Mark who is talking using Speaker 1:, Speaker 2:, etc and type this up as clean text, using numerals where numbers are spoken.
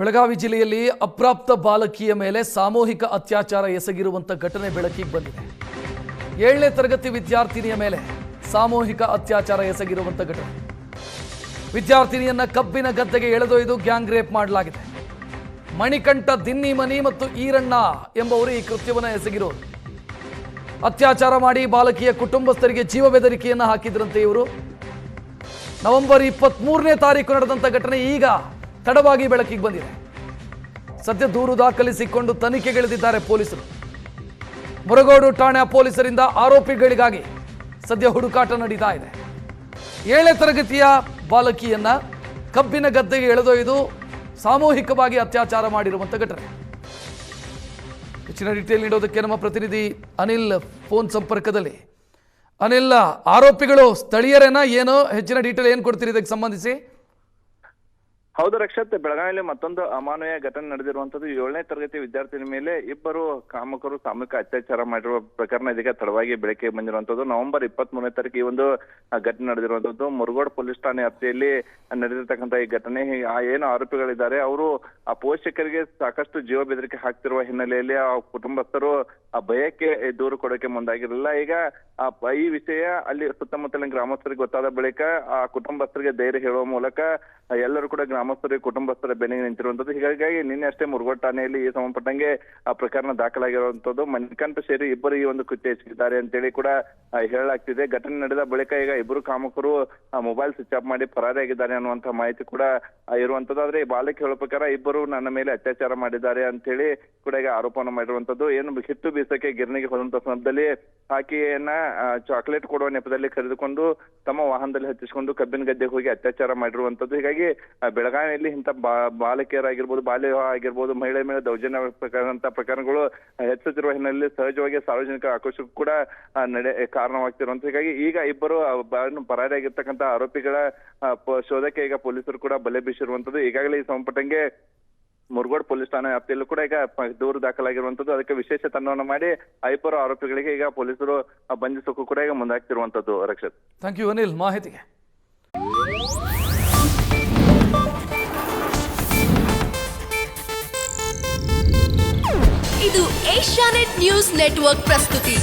Speaker 1: ಬೆಳಗಾವಿ ಜಿಲ್ಲೆಯಲ್ಲಿ ಅಪ್ರಾಪ್ತ ಬಾಲಕಿಯ ಮೇಲೆ ಸಾಮೂಹಿಕ ಅತ್ಯಾಚಾರ ಎಸಗಿರುವಂತ ಘಟನೆ ಬೆಳಕಿಗೆ ಬಂದಿದೆ. 7ನೇ ತರಗತಿ ವಿದ್ಯಾರ್ಥಿನಿಯ ಮೇಲೆ ಸಾಮೂಹಿಕ ಅತ್ಯಾಚಾರ ಎಸಗಿರುವಂತ ಘಟನೆ. ವಿದ್ಯಾರ್ಥಿನಿಯನ್ನ ಕಬ್ಬಿನ ಗದ್ದೆಗೆ ಎಳೆದೊಯ್ದು ಗ್ಯಾಂಗ್ ರೇಪ್ ಮಾಡಲಾಗಿದೆ. ಮಣಿಕಂಠ ದಿನ್ನಿಮನಿ ಮತ್ತು ಈರಣ್ಣ ಎಂಬವರು ಈ ಕೃತ್ಯವನ್ನು ಎಸಗಿರೋರು. ಅತ್ಯಾಚಾರ ಮಾಡಿ ಬಾಲಕಿಯ ಕುಟುಂಬಸ್ಥರಿಗೆ ಜೀವ ಬೆದರಿಕೆಯನ್ನು ಹಾಕಿದ್ರಂತೆ ಇವರು. ನವೆಂಬರ್ 23ನೇ ತಾರೀಕು ನಡೆದಂತ ಘಟನೆ ಈಗ ತಡವಾಗಿ ಬೆಳಕಿಗೆ ಬಂದಿದೆ. ಸದ್ಯ ದೂರು ದಾಖಲಿಸಿಕೊಂಡು ತನಿಖೆಗಿಳಿದಿದ್ದಾರೆ ಪೊಲೀಸರು. ಮುರಗೋಡು ಠಾಣೆ ಪೊಲೀಸರಿಂದ ಆರೋಪಿಗಳಿಗಾಗಿ ಸದ್ಯ ಹುಡುಕಾಟ ನಡೀತಾ ಇದೆ. 7ನೇ ತರಗತಿಯ ಬಾಲಕಿಯನ್ನ ಕಬ್ಬಿನ ಗದ್ದೆಗೆ ಎಳೆದೊಯ್ದು ಸಾಮೂಹಿಕವಾಗಿ ಅತ್ಯಾಚಾರ ಮಾಡಿರುವಂತ ಘಟನೆ. ಹೆಚ್ಚಿನ ಡೀಟೇಲ್ ನೀಡೋದಕ್ಕೆ ನಮ್ಮ ಪ್ರತಿನಿಧಿ ಅನಿಲ್ ಫೋನ್ ಸಂಪರ್ಕದಲ್ಲಿ. ಅನಿಲ್, ಆರೋಪಿಗಳು ಸ್ಥಳೀಯರೇನಾ ಏನೋ ಹೆಚ್ಚಿನ ಡೀಟೇಲ್ ಏನು ಕೊಡ್ತೀರಿ ಇದಕ್ಕೆ ಸಂಬಂಧಿಸಿ?
Speaker 2: ಹೌದು ರಕ್ಷತ್, ಬೆಳಗಾವಿಯಲ್ಲಿ ಮತ್ತೊಂದು ಅಮಾನವೀಯ ಘಟನೆ ನಡೆದಿರುವಂತದ್ದು. 7ನೇ ತರಗತಿ ವಿದ್ಯಾರ್ಥಿನಿ ಮೇಲೆ ಇಬ್ಬರು ಕಾಮಕರು ಸಾಮೂಹಿಕ ಅತ್ಯಾಚಾರ ಮಾಡಿರುವ ಪ್ರಕರಣ ಇದೀಗ ತಡವಾಗಿ ಬೆಳಕಿಗೆ ಬಂದಿರುವಂತದ್ದು. ನವೆಂಬರ್ 23ನೇ ತಾರೀಕು ಈ ಒಂದು ಘಟನೆ ನಡೆದಿರುವಂತದ್ದು. ಮುರಗೋಡು ಪೊಲೀಸ್ ಠಾಣೆ ವ್ಯಾಪ್ತಿಯಲ್ಲಿ ನಡೆದಿರ್ತಕ್ಕಂಥ ಈ ಘಟನೆ. ಏನು ಆರೋಪಿಗಳಿದ್ದಾರೆ ಅವರು ಆ ಪೋಷಕರಿಗೆ ಸಾಕಷ್ಟು ಜೀವ ಬೆದರಿಕೆ ಹಾಕ್ತಿರುವ ಹಿನ್ನೆಲೆಯಲ್ಲಿ ಆ ಕುಟುಂಬಸ್ಥರು ಆ ಭಯಕ್ಕೆ ದೂರು ಕೊಡೋಕೆ ಮುಂದಾಗಿರಲಿಲ್ಲ. ಈಗ ಈ ವಿಷಯ ಅಲ್ಲಿ ಸುತ್ತಮುತ್ತಲಿನ ಗ್ರಾಮಸ್ಥರಿಗೆ ಗೊತ್ತಾದ ಬಳಿಕ ಆ ಕುಟುಂಬಸ್ಥರಿಗೆ ಧೈರ್ಯ ಹೇಳುವ ಮೂಲಕ ಎಲ್ಲರೂ ಕೂಡ ಗ್ರಾಮಸ್ಥರಿಗೆ ಕುಟುಂಬಸ್ಥರ ಬೆನ್ನಿಗೆ ನಿಂತಿರುವಂತದ್ದು. ಹೀಗಾಗಿ ನಿನ್ನೆ ಅಷ್ಟೇ ಮುರಗೋಡು ಠಾಣೆಯಲ್ಲಿ ಈ ಸಂಬಂಧಪಟ್ಟಂಗೆ ಆ ಪ್ರಕರಣ ದಾಖಲಾಗಿರುವಂತದ್ದು. ಮಣಿಕಂಠ ಸೇರಿ ಇಬ್ಬರು ಈ ಒಂದು ಕೃತ್ಯ ಎಸಗಿದ್ದಾರೆ ಅಂತೇಳಿ ಕೂಡ ಹೇಳಲಾಗ್ತಿದೆ. ಘಟನೆ ನಡೆದ ಬಳಿಕ ಈಗ ಇಬ್ಬರು ಕಾಮಕರು ಮೊಬೈಲ್ ಸ್ವಿಚ್ ಆಫ್ ಮಾಡಿ ಪರಾರಿಯಾಗಿದ್ದಾರೆ ಅನ್ನುವಂತ ಮಾಹಿತಿ ಕೂಡ ಇರುವಂತದ್ದು. ಆದ್ರೆ ಈ ಬಾಲಕಿ ಹೇಳೋ ಪ್ರಕಾರ ಇಬ್ಬರು ನನ್ನ ಮೇಲೆ ಅತ್ಯಾಚಾರ ಮಾಡಿದ್ದಾರೆ ಅಂತ ಹೇಳಿ ಕೂಡ ಈಗ ಆರೋಪವನ್ನು ಮಾಡಿರುವಂತದ್ದು. ಏನು ಹಿಟ್ಟು ಬೀಸಕ್ಕೆ ಗಿರಣಿಗೆ ಹೋದಂತ ಸಂದರ್ಭದಲ್ಲಿ ಆಕೆಯನ್ನ ಚಾಕ್ಲೇಟ್ ಕೊಡುವ ನೆಪದಲ್ಲಿ ಕರೆದುಕೊಂಡು ತಮ್ಮ ವಾಹನದಲ್ಲಿ ಹತ್ತಿಸಿಕೊಂಡು ಕಬ್ಬಿನ ಗದ್ದೆಗೆ ಹೋಗಿ ಅತ್ಯಾಚಾರ ಮಾಡಿರುವಂತದ್ದು. ಹೀಗಾಗಿ ಬೆಳಗಾವಿಯಲ್ಲಿ ಇಂಥ ಬಾಲಕಿಯರಾಗಿರ್ಬೋದು, ಬಾಲ್ಯ ವಿವಾಹ ಆಗಿರ್ಬೋದು, ಮಹಿಳೆ ಮೇಲೆ ದೌರ್ಜನ್ಯ ಪ್ರಕರಣಗಳು ಹೆಚ್ಚುತ್ತಿರುವ ಹಿನ್ನೆಲೆಯಲ್ಲಿ ಸಹಜವಾಗಿ ಸಾರ್ವಜನಿಕ ಆಕ್ರೋಶಕ್ಕೂ ಕೂಡ ಕಾರಣವಾಗ್ತಿರುವಂತ. ಹೀಗಾಗಿ ಈಗ ಇಬ್ಬರು ಪರಾರಿಯಾಗಿರ್ತಕ್ಕಂಥ ಆರೋಪಿಗಳ ಶೋಧಕ್ಕೆ ಈಗ ಪೊಲೀಸರು ಕೂಡ ಬಲೆ ಬೀಸಿರುವಂತದ್ದು. ಈಗಾಗಲೇ ಈ ಸಂಬಂಧಪಟ್ಟಂಗೆ ಮುರಗೋಡು ಪೊಲೀಸ್ ಠಾಣೆ ವ್ಯಾಪ್ತಿಯಲ್ಲೂ ಕೂಡ ಈಗ ದೂರು ದಾಖಲಾಗಿರುವಂತದ್ದು. ಅದಕ್ಕೆ ವಿಶೇಷ ತಂಡವನ್ನು ಮಾಡಿ ಇಬ್ಬರು ಆರೋಪಿಗಳಿಗೆ ಈಗ ಪೊಲೀಸರು ಬಂಧಿಸೋಕ್ಕೂ ಕೂಡ ಈಗ ಮುಂದಾಗ್ತಿರುವಂತದ್ದು. ರಕ್ಷತ್,
Speaker 1: ಥ್ಯಾಂಕ್ ಯು ಅನಿಲ್ ಮಾಹಿತಿಗೆ.
Speaker 3: ಇದು ಏಷ್ಯಾನೆಟ್ ನ್ಯೂಸ್ ನೆಟ್ವರ್ಕ್ ಪ್ರಸ್ತುತಿ.